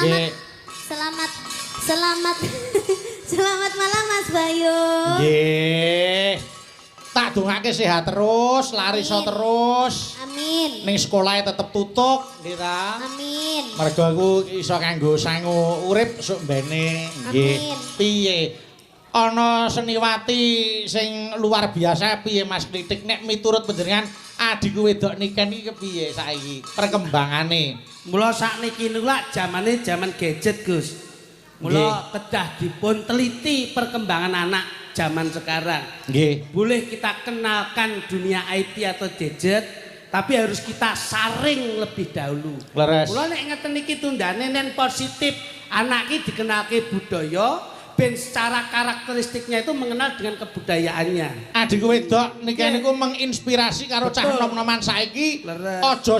Selamat selamat selamat malam Mas Bayu. Nggih. Tak dongake sehat terus, laris terus. Amin. Ning sekolahnya tetep tutuk, nggih ta? Amin. Mergo aku iso kanggo sangu urip sok mbene. Nggih. Piye? Ana seniwati sing luar biasa piye Mas Klitik nek miturut panjenengan adikku wedok niken iki kepiye saiki perkembangane? Mula sakniki niku lak jamane jaman gadget, Gus. Mula kedah dipun teliti perkembangan anak zaman sekarang. Nggih. Boleh kita kenalkan dunia IT atau gadget, tapi harus kita saring lebih dahulu. Leres. Mula nek ngeten iki tundane nen positif, anak iki dikenalke budaya ben secara karakteristiknya itu mengenal dengan kebudayaannya. Adikku wedok niku menginspirasi karo cah nom-noman saiki. Leres. Aja